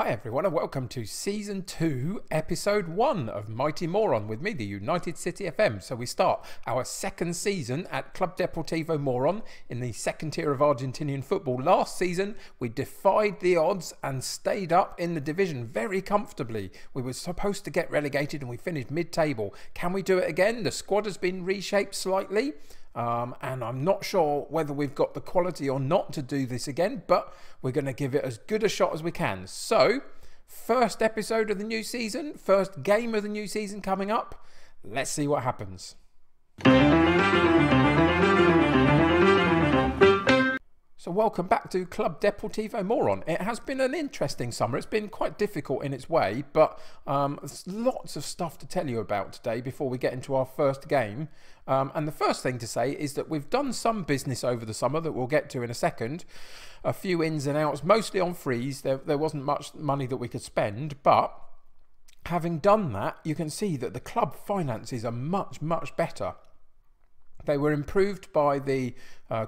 Hi everyone and welcome to Season 2, Episode 1 of Mighty Moron with me, the United City FM. So we start our second season at Club Deportivo Moron in the second tier of Argentinian football. Last season we defied the odds and stayed up in the division very comfortably. We were supposed to get relegated and we finished mid-table. Can we do it again? The squad has been reshaped slightly. And I'm not sure whether we've got the quality or not to do this again, but we're going to give it as good a shot as we can. So, first episode of the new season, first game of the new season coming up. Let's see what happens. So welcome back to Club Deportivo Moron. It has been an interesting summer. It's been quite difficult in its way, but there's lots of stuff to tell you about today before we get into our first game. And the first thing to say is that we've done some business over the summer that we'll get to in a second. A few ins and outs, mostly on frees. There wasn't much money that we could spend, but having done that, you can see that the club finances are much, much better. They were improved by the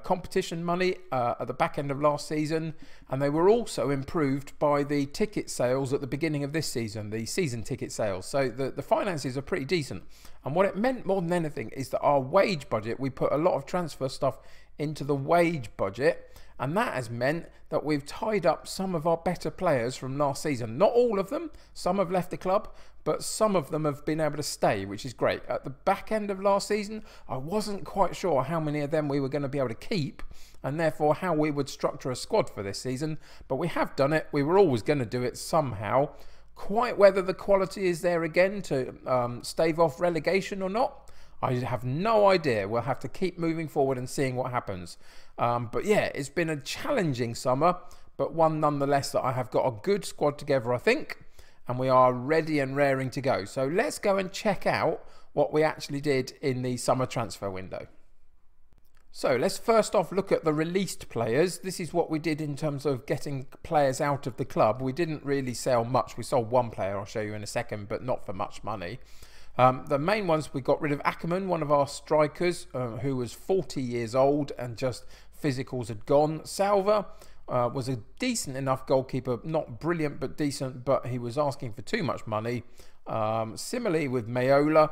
competition money at the back end of last season, and they were also improved by the ticket sales at the beginning of this season, the season ticket sales. So the finances are pretty decent. And what it meant more than anything is that our wage budget, we put a lot of transfer stuff into the wage budget, and that has meant that we've tied up some of our better players from last season. Not all of them, some have left the club, but some of them have been able to stay, which is great. At the back end of last season, I wasn't quite sure how many of them we were going to be able to keep, and therefore how we would structure a squad for this season. But we have done it. We were always going to do it somehow. Quite whether the quality is there again to stave off relegation or not, I have no idea. We'll have to keep moving forward and seeing what happens. But yeah, it's been a challenging summer, but one nonetheless that I have got a good squad together, I think, and we are ready and raring to go. So let's go and check out what we actually did in the summer transfer window. So let's first off look at the released players. This is what we did in terms of getting players out of the club. We didn't really sell much. We sold one player, I'll show you in a second, but not for much money. The main ones, we got rid of Ackerman, one of our strikers, who was 40 years old and just physicals had gone. Salva was a decent enough goalkeeper, not brilliant but decent, but he was asking for too much money. Similarly with Mayola,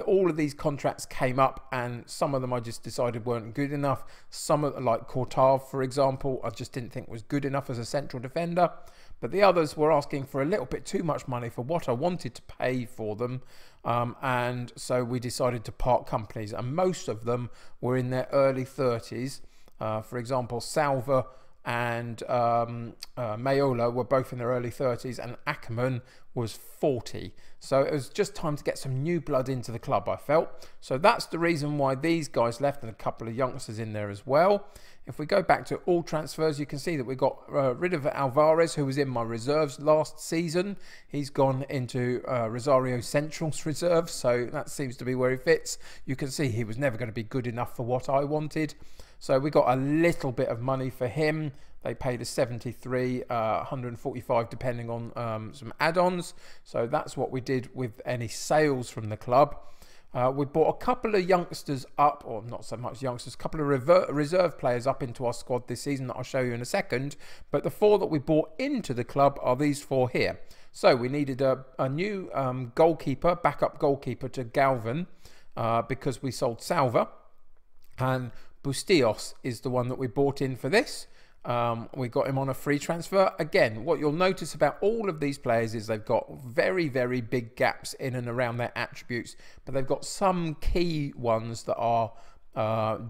all of these contracts came up and some of them I just decided weren't good enough. Some of like Cortave, for example, I just didn't think was good enough as a central defender. But the others were asking for a little bit too much money for what I wanted to pay for them. And so we decided to part companies. And most of them were in their early 30s. For example, Salva and Mayola were both in their early 30s. And Ackerman was 40. So it was just time to get some new blood into the club, I felt. So that's the reason why these guys left, and a couple of youngsters in there as well. If we go back to all transfers, you can see that we got rid of Alvarez, who was in my reserves last season. He's gone into Rosario Central's reserve, so that seems to be where he fits. You can see he was never going to be good enough for what I wanted. So we got a little bit of money for him. They paid us 73, 145 depending on some add-ons. So that's what we did with any sales from the club. We brought a couple of youngsters up, or not so much youngsters, a couple of reserve players up into our squad this season that I'll show you in a second. But the four that we brought into the club are these four here. So we needed a new goalkeeper, backup goalkeeper to Galvin, because we sold Salva. And Bustillos is the one that we bought in for this. We got him on a free transfer. Again, what you'll notice about all of these players is they've got very, very big gaps in and around their attributes, but they've got some key ones that are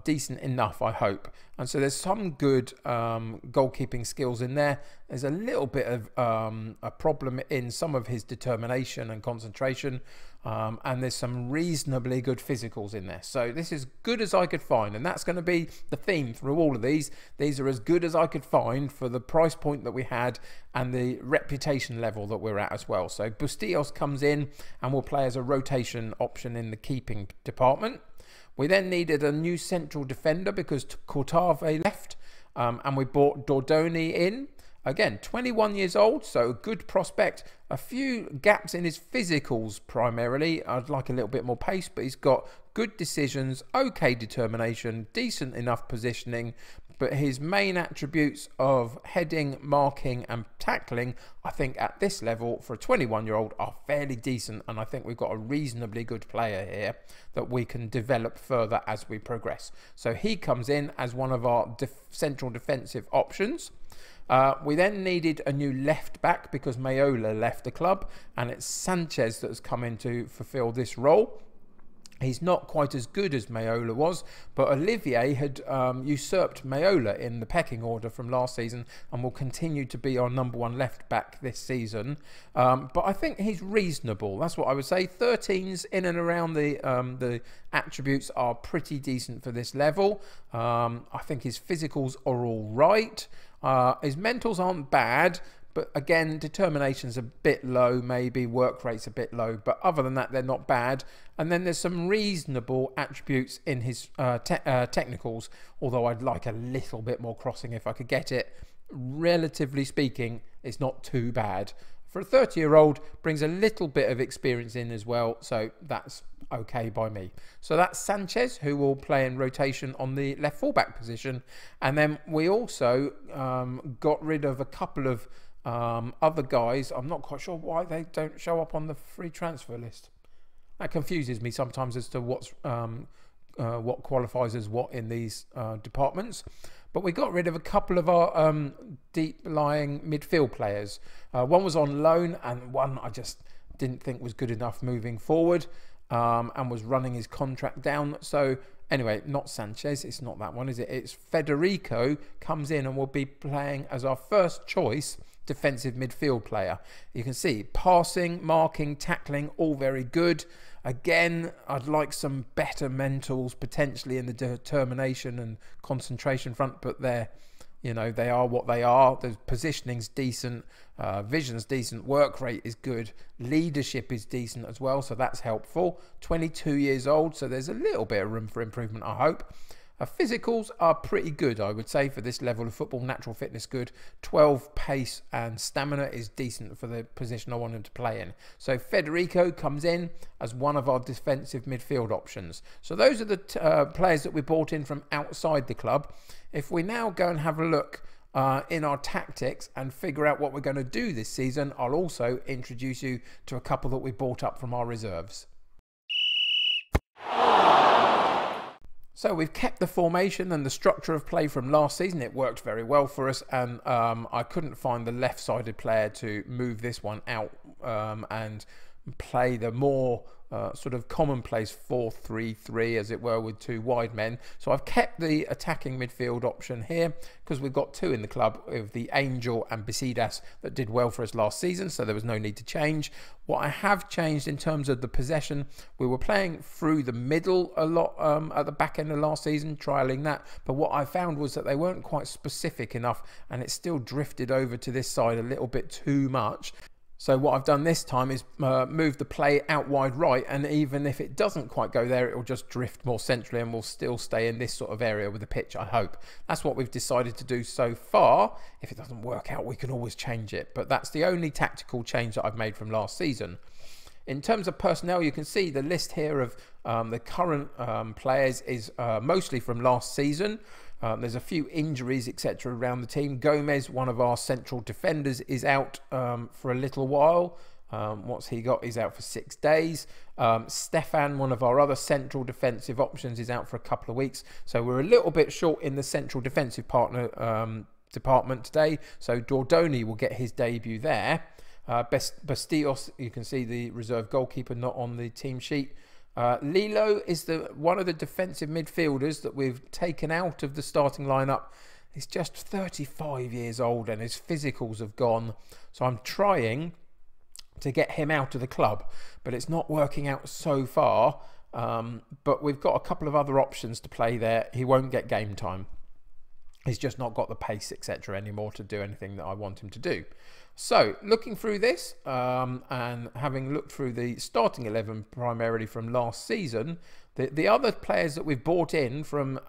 decent enough, I hope. And so there's some good goalkeeping skills in there. There's a little bit of a problem in some of his determination and concentration, and there's some reasonably good physicals in there. So this is good as I could find, and that's going to be the theme through all of these. These are as good as I could find for the price point that we had and the reputation level that we're at as well. So Bustillos comes in and will play as a rotation option in the keeping department. We then needed a new central defender because Cortave left, and we brought Dordoni in. Again, 21 years old, so a good prospect. A few gaps in his physicals primarily. I'd like a little bit more pace, but he's got good decisions, okay determination, decent enough positioning, but his main attributes of heading, marking and tackling, I think at this level for a 21-year-old are fairly decent, and I think we've got a reasonably good player here that we can develop further as we progress. So he comes in as one of our central defensive options. We then needed a new left back because Mayola left the club, and it's Sanchez that has come in to fulfill this role. He's not quite as good as Mayola was, but Olivier had usurped Mayola in the pecking order from last season and will continue to be our #1 left back this season. But I think he's reasonable. That's what I would say. 13s in and around the attributes are pretty decent for this level. I think his physicals are all right. His mentals aren't bad. But again, determination's a bit low, maybe work rate's a bit low, but other than that, they're not bad. And then there's some reasonable attributes in his technicals, although I'd like a little bit more crossing if I could get it. Relatively speaking, it's not too bad. For a 30-year-old, brings a little bit of experience in as well, so that's okay by me. So that's Sanchez, who will play in rotation on the left fullback position. And then we also got rid of a couple of other guys. I'm not quite sure why they don't show up on the free transfer list. That confuses me sometimes as to what qualifies as what in these departments. But we got rid of a couple of our deep-lying midfield players. One was on loan, and one I just didn't think was good enough moving forward, and was running his contract down. So anyway, not Sanchez, it's not that one, is it? It's Federico comes in and will be playing as our first choice defensive midfield player. You can see passing, marking, tackling, all very good. Again, I'd like some better mentals potentially in the determination and concentration front, but they're, you know, they are what they are. The positioning's decent, vision's decent, work rate is good, leadership is decent as well, so that's helpful. 22 years old, so there's a little bit of room for improvement, I hope. Physicals are pretty good, I would say, for this level of football. Natural fitness good. 12 pace and stamina is decent for the position I want him to play in. So Federico comes in as one of our defensive midfield options. So those are the players that we brought in from outside the club. If we now go and have a look in our tactics and figure out what we're going to do this season, I'll also introduce you to a couple that we brought up from our reserves. So we've kept the formation and the structure of play from last season. It worked very well for us, and I couldn't find the left-sided player to move this one out and play the more sort of commonplace 4-3-3, as it were, with two wide men. So I've kept the attacking midfield option here because we've got two in the club with the Angel and Bisidas that did well for us last season, so there was no need to change. What I have changed in terms of the possession, we were playing through the middle a lot at the back end of last season, trialling that, but what I found was that they weren't quite specific enough, and it still drifted over to this side a little bit too much. So what I've done this time is move the play out wide right, and even if it doesn't quite go there, it will just drift more centrally and will still stay in this sort of area with the pitch, I hope. That's what we've decided to do so far. If it doesn't work out, we can always change it, but that's the only tactical change that I've made from last season. In terms of personnel, you can see the list here of the current players is mostly from last season. There's a few injuries, etc. around the team. Gomez, one of our central defenders, is out for a little while. What's he got? He's out for 6 days. Stefan, one of our other central defensive options, is out for a couple of weeks. So we're a little bit short in the central defensive partner department today. So Dordoni will get his debut there. Bastillos, you can see the reserve goalkeeper, not on the team sheet. Lilo is one of the defensive midfielders that we've taken out of the starting lineup. He's just 35 years old and his physicals have gone. So I'm trying to get him out of the club, but it's not working out so far. But we've got a couple of other options to play there. He won't get game time. He's just not got the pace, etc. anymore to do anything that I want him to do. So, looking through this and having looked through the starting 11 primarily from last season, The other players that we've bought in from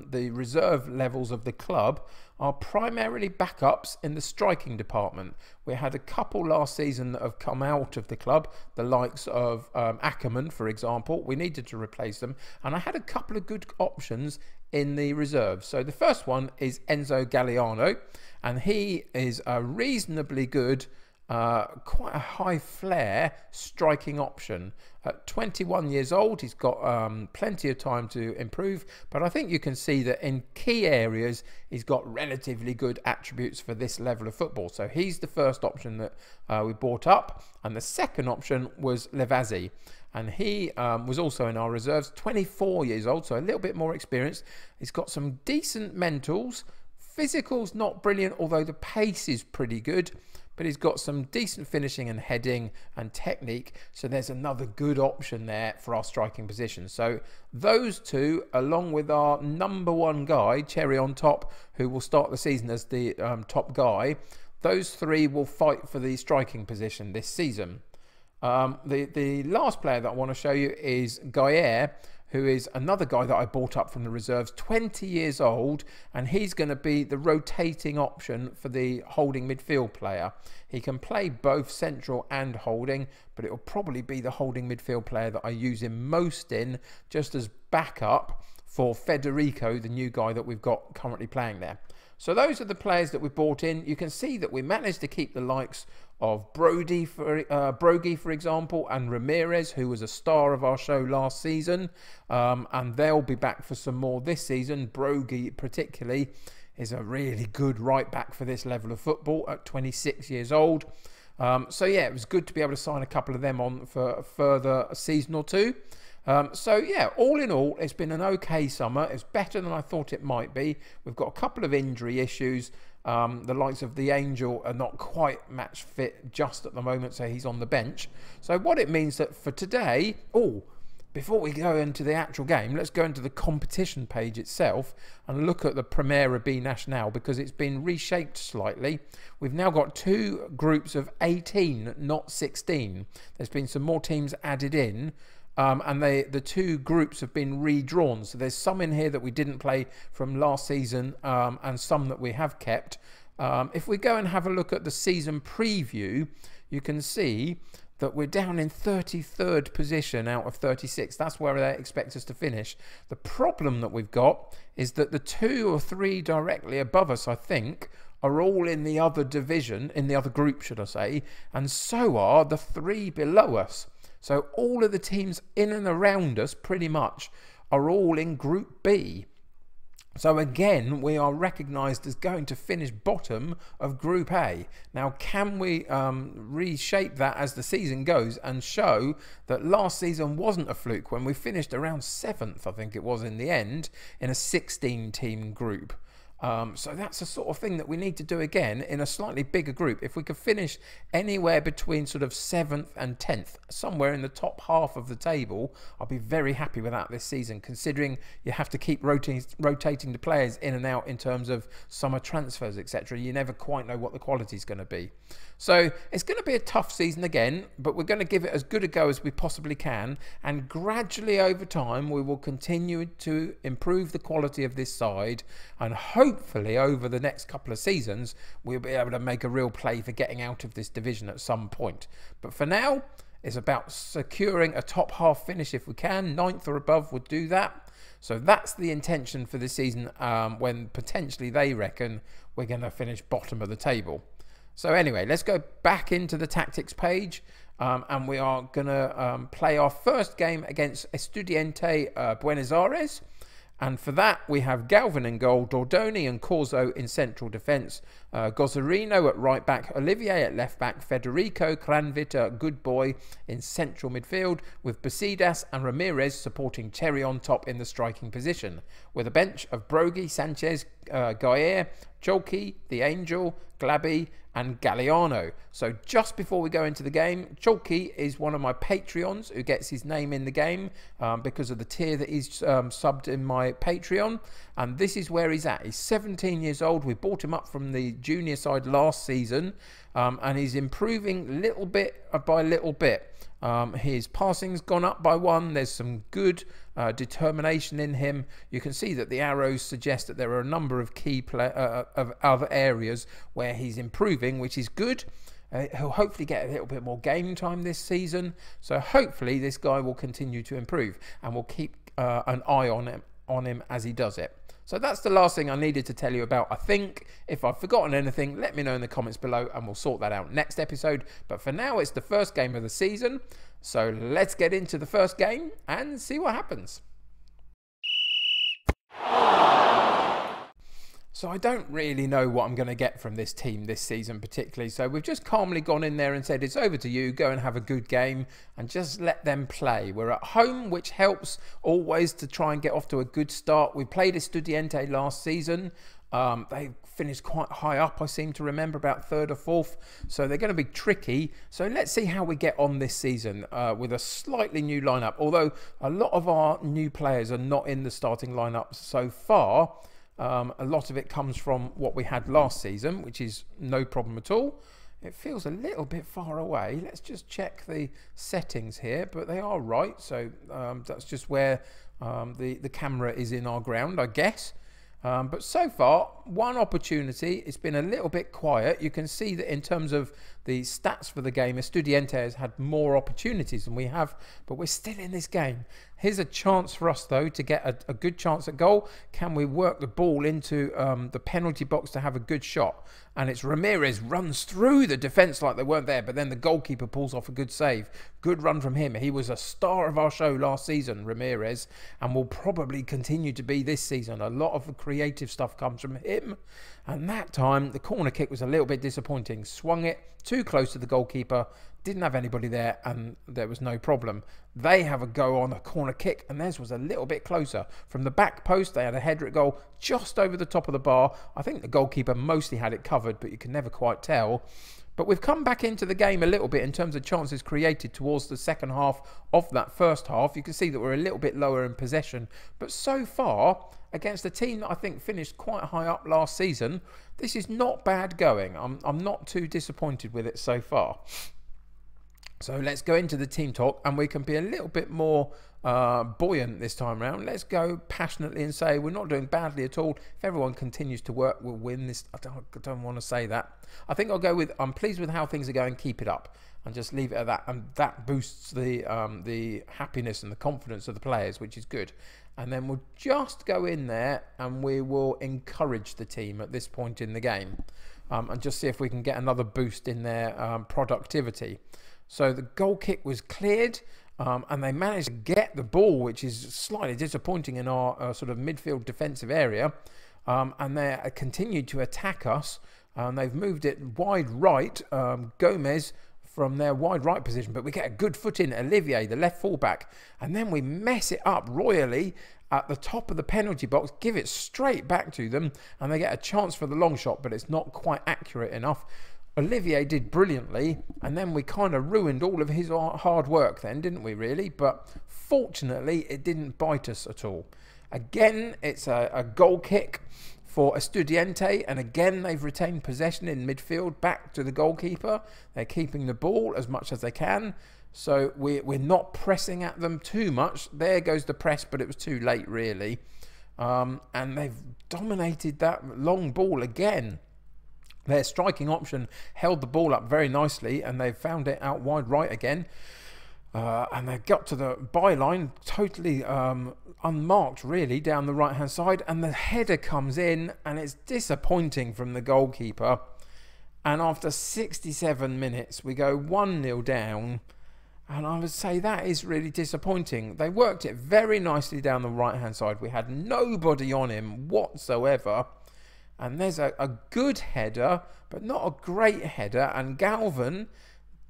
the reserve levels of the club are primarily backups in the striking department. We had a couple last season that have come out of the club, the likes of Ackerman, for example. We needed to replace them, and I had a couple of good options in the reserves. So the first one is Enzo Galliano, and he is a reasonably good, quite a high flair striking option. At 21 years old, he's got plenty of time to improve, but I think you can see that in key areas he's got relatively good attributes for this level of football. So he's the first option that we bought up, and the second option was Levazzi, and he was also in our reserves. 24 years old, so a little bit more experienced. He's got some decent mentals. Physical's not brilliant, although the pace is pretty good, but he's got some decent finishing and heading and technique, so there's another good option there for our striking position. So those two, along with our #1 guy, Cherry on Top, who will start the season as the top guy, those three will fight for the striking position this season. The last player that I want to show you is Gayer, who is another guy that I bought up from the reserves, 20 years old, and he's going to be the rotating option for the holding midfield player. He can play both central and holding, but it will probably be the holding midfield player that I use him most in, just as backup for Federico, the new guy that we've got currently playing there. So those are the players that we bought in. You can see that we managed to keep the likes of Brogy, for example, and Ramirez, who was a star of our show last season, and they'll be back for some more this season. Brogy particularly is a really good right back for this level of football at 26 years old. So yeah, it was good to be able to sign a couple of them on for a further season or two. So yeah, all in all, it's been an okay summer. It's better than I thought it might be. We've got a couple of injury issues. The likes of the Angel are not quite match fit just at the moment, so he's on the bench. So what it means that for today, before we go into the actual game, let's go into the competition page itself and look at the Primera B Nacional, because it's been reshaped slightly. We've now got two groups of 18, not 16. There's been some more teams added in. And the two groups have been redrawn. So there's some in here that we didn't play from last season, and some that we have kept. If we go and have a look at the season preview, you can see that we're down in 33rd position out of 36. That's where they expect us to finish. The problem that we've got is that the 2 or 3 directly above us, I think, are all in the other division, in the other group, should I say, and so are the 3 below us. So all of the teams in and around us pretty much are all in Group B. So again, we are recognised as going to finish bottom of Group A. Now, can we reshape that as the season goes and show that last season wasn't a fluke when we finished around 7th, I think it was in the end, in a 16-team group? So that's the sort of thing that we need to do again in a slightly bigger group. If we could finish anywhere between sort of 7th and 10th, somewhere in the top half of the table, I'll be very happy with that this season, considering you have to keep rotating the players in and out in terms of summer transfers, etc. You never quite know what the quality is going to be. So it's going to be a tough season again, but we're going to give it as good a go as we possibly can, and gradually over time we will continue to improve the quality of this side, and hopefully over the next couple of seasons we'll be able to make a real play for getting out of this division at some point. But for now, it's about securing a top half finish if we can. 9th or above would do that. So that's the intention for this season, when potentially they reckon we're going to finish bottom of the table. So anyway, let's go back into the tactics page, and we are going to play our first game against Estudiantes Buenos Aires. And for that, we have Galvin in goal, Dordoni and Corso in central defence, Gozzarino at right back, Olivier at left back, Federico Cranvita, good boy, in central midfield, with Basidas and Ramirez supporting Cherry on top in the striking position, with a bench of Brogy, Sanchez, Gayer, Cholki, the Angel, Glaby and Galliano. So just before we go into the game, Cholki is one of my Patreons who gets his name in the game because of the tier that he's subbed in my Patreon, and this is where he's at. He's 17 years old. We bought him up from the junior side last season, and he's improving little bit by little bit. His passing's gone up by 1. There's some good determination in him. You can see that the arrows suggest that there are a number of key of other areas where he's improving, which is good. He'll hopefully get a little bit more game time this season, so hopefully this guy will continue to improve, and we'll keep an eye on him as he does it. So that's the last thing I needed to tell you about. I think if I've forgotten anything, let me know in the comments below and we'll sort that out next episode. But for now, it's the first game of the season, so let's get into the first game and see what happens. So I don't really know what I'm going to get from this team this season particularly. So we've just calmly gone in there and said, it's over to you. Go and have a good game and just let them play. We're at home, which helps always to try and get off to a good start. We played Estudiantes last season. They finished quite high up, I seem to remember, about 3rd or 4th. So they're going to be tricky. So let's see how we get on this season with a slightly new lineup. Although a lot of our new players are not in the starting lineup so far. A lot of it comes from what we had last season, which is no problem at all. It feels a little bit far away. Let's just check the settings here, but they are right. So that's just where the camera is in our ground, I guess. But so far, one opportunity. It's been a little bit quiet. You can see that in terms of the stats for the game, Estudiantes has had more opportunities than we have, but we're still in this game. Here's a chance for us, though, to get a good chance at goal. Can we work the ball into the penalty box to have a good shot? And it's Ramirez runs through the defence like they weren't there, but then the goalkeeper pulls off a good save. Good run from him. He was a star of our show last season, Ramirez, and will probably continue to be this season. A lot of the creative stuff comes from him. And that time, the corner kick was a little bit disappointing. Swung it too close to the goalkeeper. Didn't have anybody there, and there was no problem. They have a go on a corner kick, and theirs was a little bit closer. From the back post, they had a header at goal just over the top of the bar. I think the goalkeeper mostly had it covered, but you can never quite tell. But we've come back into the game a little bit in terms of chances created towards the second half of that first half. You can see that we're a little bit lower in possession. But so far, against a team that I think finished quite high up last season, this is not bad going. I'm not too disappointed with it so far. So let's go into the team talk, and we can be a little bit more buoyant this time around. Let's go passionately and say we're not doing badly at all. If everyone continues to work, we'll win this. I don't want to say that. I think I'll go with I'm pleased with how things are going. Keep it up, and just leave it at that. And that boosts the happiness and the confidence of the players, which is good. And then we'll just go in there and we will encourage the team at this point in the game, and just see if we can get another boost in their productivity. So the goal kick was cleared, and they managed to get the ball, which is slightly disappointing in our sort of midfield defensive area. And they continued to attack us. They've moved it wide right, Gomez from their wide right position, but we get a good foot in Olivier, the left fullback, and then we mess it up royally at the top of the penalty box, give it straight back to them, and they get a chance for the long shot, but it's not quite accurate enough. Olivier did brilliantly, and then we kind of ruined all of his hard work then, didn't we, really? But fortunately, it didn't bite us at all. Again, it's a goal kick for Estudiantes, and again, they've retained possession in midfield back to the goalkeeper. They're keeping the ball as much as they can, so we're not pressing at them too much. There goes the press, but it was too late, really. And they've dominated that long ball again. Their striking option held the ball up very nicely, and they've found it out wide right again. And they got to the byline totally unmarked, really, down the right-hand side. And the header comes in, and it's disappointing from the goalkeeper. And after 67 minutes, we go 1-0 down. And I would say that is really disappointing. They worked it very nicely down the right-hand side. We had nobody on him whatsoever. And there's a good header, but not a great header. And Galvin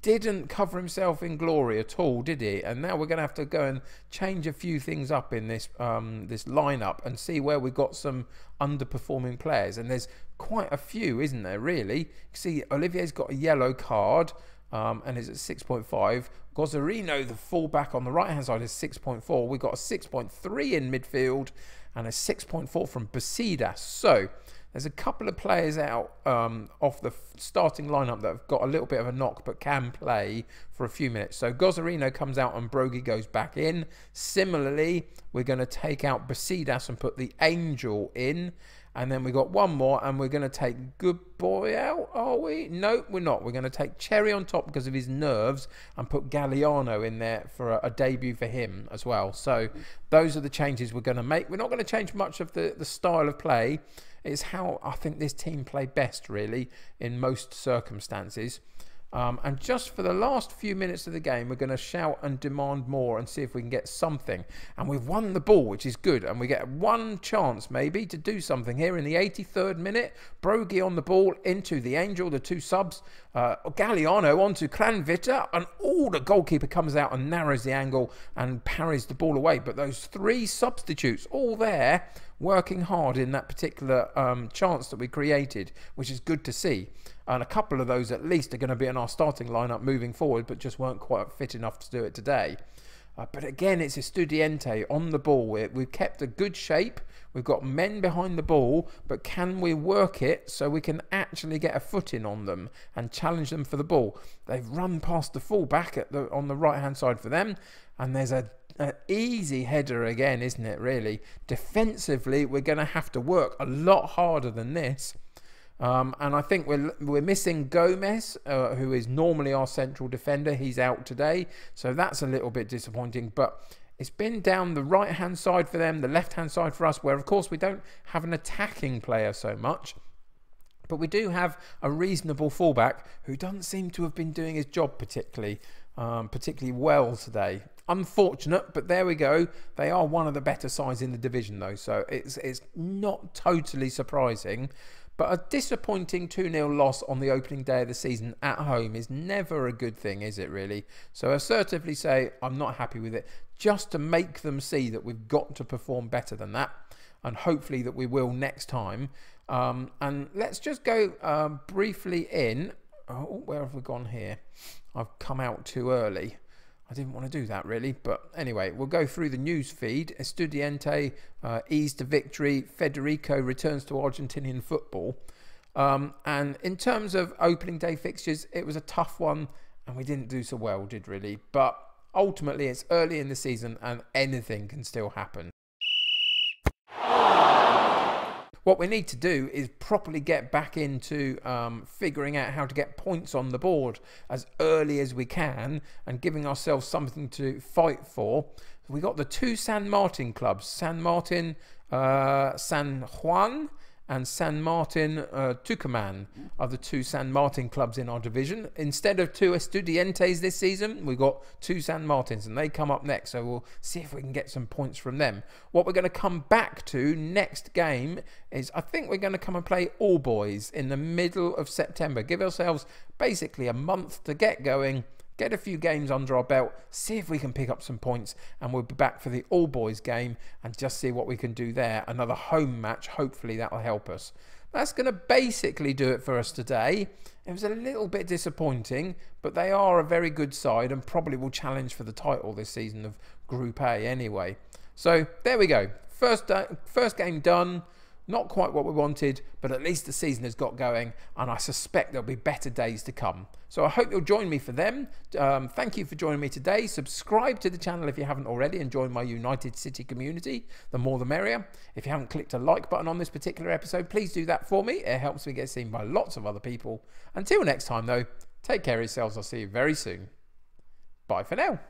didn't cover himself in glory at all, did he? And now we're going to have to go and change a few things up in this this lineup and see where we've got some underperforming players. And there's quite a few, isn't there, really? You see, Olivier's got a yellow card and is at 6.5. Gozarino, the fullback on the right-hand side, is 6.4. We've got a 6.3 in midfield and a 6.4 from Basidas. So there's a couple of players out off the starting lineup that have got a little bit of a knock but can play for a few minutes. So Gozarino comes out and Brogy goes back in. Similarly, we're going to take out Basidas and put the Angel in. And then we got one more, and we're going to take Good Boy out, are we? No, we're not. We're going to take Cherry on top because of his nerves and put Galliano in there for a debut for him as well. So those are the changes we're going to make. We're not going to change much of the style of play. It's how I think this team play best, really, in most circumstances. And just for the last few minutes of the game, we're going to shout and demand more and see if we can get something. And we've won the ball, which is good. And we get one chance, maybe, to do something here in the 83rd minute. Brogy on the ball into the Angel, the two subs. Galliano onto Clanvita. And the goalkeeper comes out and narrows the angle and parries the ball away. But those three substitutes, all there, working hard in that particular chance that we created, which is good to see. And a couple of those at least are going to be in our starting lineup moving forward, but just weren't quite fit enough to do it today. But again, it's Estudiante on the ball. We've kept a good shape. We've got men behind the ball, but can we work it so we can actually get a foot in on them and challenge them for the ball? They've run past the fullback on the right-hand side for them, and there's an easy header again, isn't it, really? Defensively, we're going to have to work a lot harder than this. And I think we're missing Gomez, who is normally our central defender. He's out today, so that's a little bit disappointing. But it's been down the right-hand side for them, the left-hand side for us, where, of course, we don't have an attacking player so much. But we do have a reasonable fullback who doesn't seem to have been doing his job particularly well today. Unfortunate, but there we go. They are one of the better sides in the division, though, so it's not totally surprising. But a disappointing 2-0 loss on the opening day of the season at home is never a good thing, is it really? So assertively say, I'm not happy with it, just to make them see that we've got to perform better than that. And hopefully that we will next time. And let's just go briefly in. Oh, where have we gone here? I've come out too early. I didn't want to do that really, but anyway, we'll go through the news feed. Estudiante eased to victory. Federico returns to Argentinian football. And in terms of opening day fixtures, it was a tough one, and we didn't do so well, did really. But ultimately, it's early in the season, and anything can still happen. What we need to do is properly get back into figuring out how to get points on the board as early as we can and giving ourselves something to fight for. We got the two San Martin clubs, San Martin, San Juan and San Martin Tucumán are the two San Martin clubs in our division. Instead of two Estudiantes this season, we got two San Martins, and they come up next, so we'll see if we can get some points from them. What we're going to come back to next game is, I think we're going to come and play All Boys in the middle of September. Give ourselves basically a month to get going, get a few games under our belt, see if we can pick up some points, and we'll be back for the All Boys game and just see what we can do there. Another home match, hopefully that will help us. That's going to basically do it for us today. It was a little bit disappointing, but they are a very good side and probably will challenge for the title this season of Group A anyway. So there we go. First game done. Not quite what we wanted, but at least the season has got going, and I suspect there'll be better days to come. So I hope you'll join me for them. Thank you for joining me today. Subscribe to the channel if you haven't already and join my United City community. The more the merrier. If you haven't clicked a like button on this particular episode, please do that for me. It helps me get seen by lots of other people. Until next time though, take care of yourselves. I'll see you very soon. Bye for now.